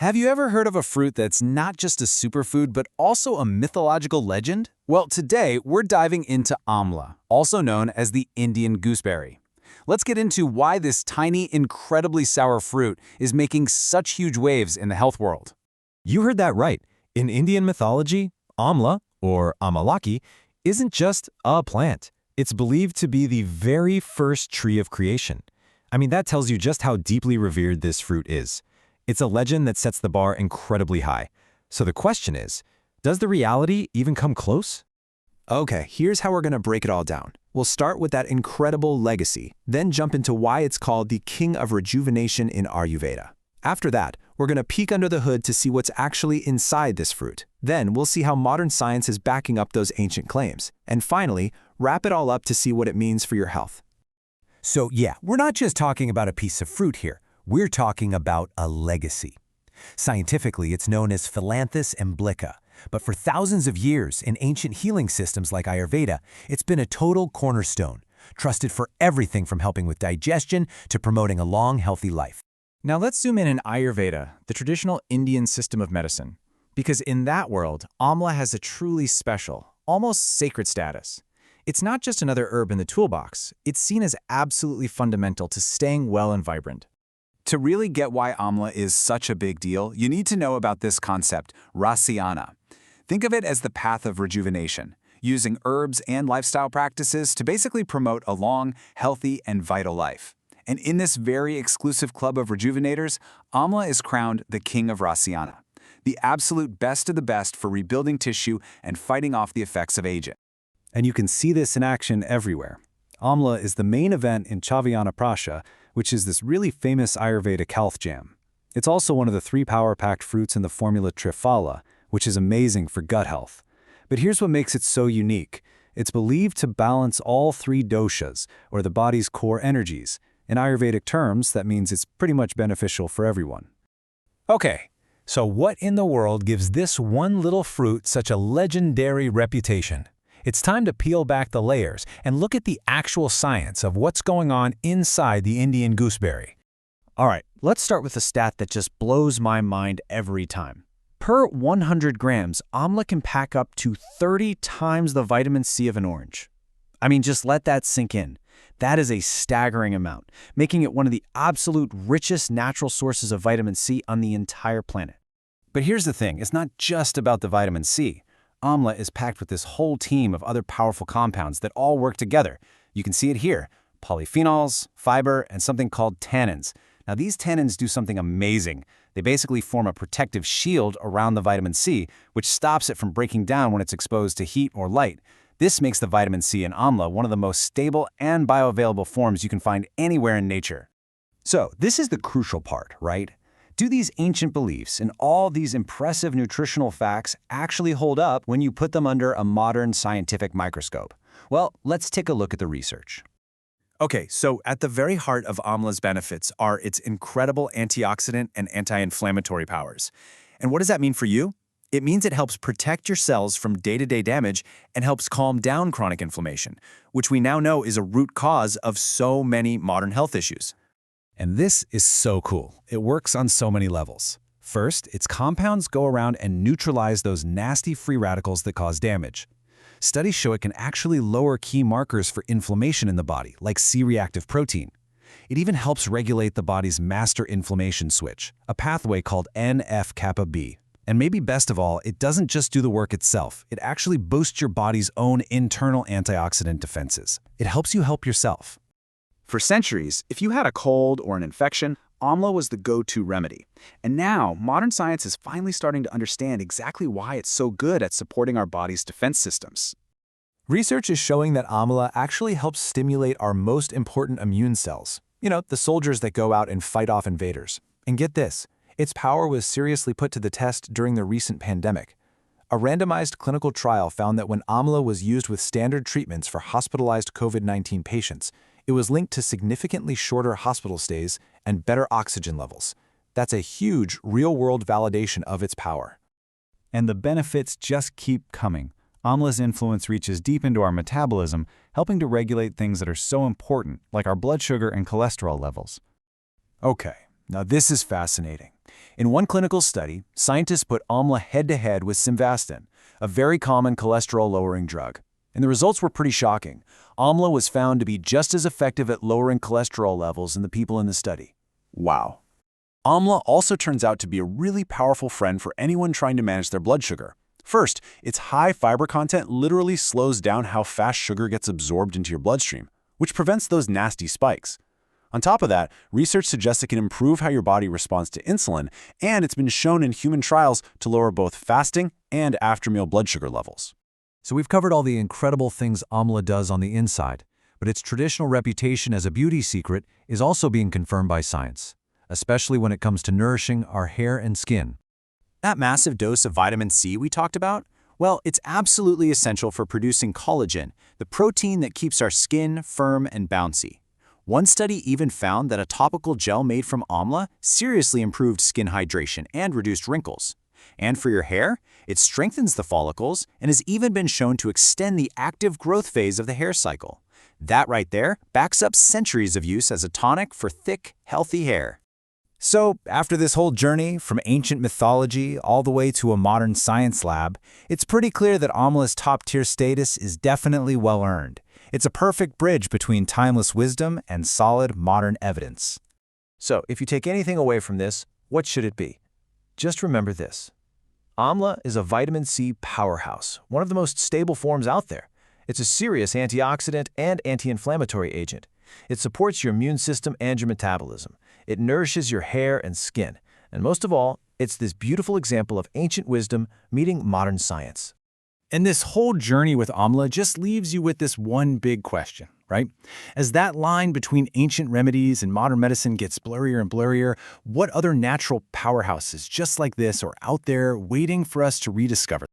Have you ever heard of a fruit that's not just a superfood, but also a mythological legend? Well, today we're diving into Amla, also known as the Indian gooseberry. Let's get into why this tiny, incredibly sour fruit is making such huge waves in the health world. You heard that right. In Indian mythology, Amla, or Amalaki, isn't just a plant. It's believed to be the very first tree of creation. I mean, that tells you just how deeply revered this fruit is. It's a legend that sets the bar incredibly high. So the question is, does the reality even come close? Okay, here's how we're going to break it all down. We'll start with that incredible legacy, then jump into why it's called the king of rejuvenation in Ayurveda. After that, we're going to peek under the hood to see what's actually inside this fruit. Then we'll see how modern science is backing up those ancient claims. And finally, wrap it all up to see what it means for your health. So yeah, we're not just talking about a piece of fruit here. We're talking about a legacy. Scientifically, it's known as Philanthus emblica, but for thousands of years in ancient healing systems like Ayurveda, it's been a total cornerstone, trusted for everything from helping with digestion to promoting a long, healthy life. Now let's zoom in Ayurveda, the traditional Indian system of medicine. Because in that world, Amla has a truly special, almost sacred status. It's not just another herb in the toolbox, it's seen as absolutely fundamental to staying well and vibrant. To really get why Amla is such a big deal, you need to know about this concept, Rasayana. Think of it as the path of rejuvenation, using herbs and lifestyle practices to basically promote a long, healthy, and vital life. And in this very exclusive club of rejuvenators, Amla is crowned the king of Rasayana, the absolute best of the best for rebuilding tissue and fighting off the effects of aging. And you can see this in action everywhere. Amla is the main event in Chavyana Prasha, which is this really famous Ayurvedic health jam. It's also one of the 3 power-packed fruits in the formula Triphala, which is amazing for gut health. But here's what makes it so unique. It's believed to balance all 3 doshas, or the body's core energies. In Ayurvedic terms, that means it's pretty much beneficial for everyone. Okay, so what in the world gives this one little fruit such a legendary reputation? It's time to peel back the layers and look at the actual science of what's going on inside the Indian gooseberry. All right, let's start with a stat that just blows my mind every time. Per 100 grams, Amla can pack up to 30 times the vitamin C of an orange. I mean, just let that sink in. That is a staggering amount, making it one of the absolute richest natural sources of vitamin C on the entire planet. But here's the thing, it's not just about the vitamin C. Amla is packed with this whole team of other powerful compounds that all work together. You can see it here, polyphenols, fiber, and something called tannins. Now these tannins do something amazing. They basically form a protective shield around the vitamin C, which stops it from breaking down when it's exposed to heat or light. This makes the vitamin C in Amla one of the most stable and bioavailable forms you can find anywhere in nature. So this is the crucial part, right? Do these ancient beliefs and all these impressive nutritional facts actually hold up when you put them under a modern scientific microscope? Well, let's take a look at the research. Okay, so at the very heart of Amla's benefits are its incredible antioxidant and anti-inflammatory powers. And what does that mean for you? It means it helps protect your cells from day-to-day damage and helps calm down chronic inflammation, which we now know is a root cause of so many modern health issues. And this is so cool. It works on so many levels. First, its compounds go around and neutralize those nasty free radicals that cause damage. Studies show it can actually lower key markers for inflammation in the body, like C-reactive protein. It even helps regulate the body's master inflammation switch, a pathway called NF-kappa B. And maybe best of all, it doesn't just do the work itself. It actually boosts your body's own internal antioxidant defenses. It helps you help yourself. For centuries, if you had a cold or an infection, Amla was the go-to remedy. And now, modern science is finally starting to understand exactly why it's so good at supporting our body's defense systems. Research is showing that Amla actually helps stimulate our most important immune cells. You know, the soldiers that go out and fight off invaders. And get this, its power was seriously put to the test during the recent pandemic. A randomized clinical trial found that when Amla was used with standard treatments for hospitalized COVID-19 patients, it was linked to significantly shorter hospital stays and better oxygen levels. That's a huge real-world validation of its power. And the benefits just keep coming. Amla's influence reaches deep into our metabolism, helping to regulate things that are so important, like our blood sugar and cholesterol levels. Okay, Now this is fascinating. In one clinical study, scientists put Amla head-to-head with Simvastatin, a very common cholesterol-lowering drug. And the results were pretty shocking. Amla was found to be just as effective at lowering cholesterol levels in the people in the study. Wow. Amla also turns out to be a really powerful friend for anyone trying to manage their blood sugar. First, its high fiber content literally slows down how fast sugar gets absorbed into your bloodstream, which prevents those nasty spikes. On top of that, research suggests it can improve how your body responds to insulin, and it's been shown in human trials to lower both fasting and after-meal blood sugar levels. So we've covered all the incredible things Amla does on the inside, but its traditional reputation as a beauty secret is also being confirmed by science, especially when it comes to nourishing our hair and skin. That massive dose of vitamin C we talked about? Well, it's absolutely essential for producing collagen, the protein that keeps our skin firm and bouncy. One study even found that a topical gel made from Amla seriously improved skin hydration and reduced wrinkles. And for your hair, it strengthens the follicles and has even been shown to extend the active growth phase of the hair cycle. That right there backs up centuries of use as a tonic for thick, healthy hair. So, after this whole journey from ancient mythology all the way to a modern science lab, it's pretty clear that Amla's top-tier status is definitely well-earned. It's a perfect bridge between timeless wisdom and solid modern evidence. So, if you take anything away from this, what should it be? Just remember this. Amla is a vitamin C powerhouse, one of the most stable forms out there. It's a serious antioxidant and anti-inflammatory agent. It supports your immune system and your metabolism. It nourishes your hair and skin. And most of all, it's this beautiful example of ancient wisdom meeting modern science. And this whole journey with Amla just leaves you with this one big question, right? As that line between ancient remedies and modern medicine gets blurrier and blurrier, what other natural powerhouses just like this are out there waiting for us to rediscover?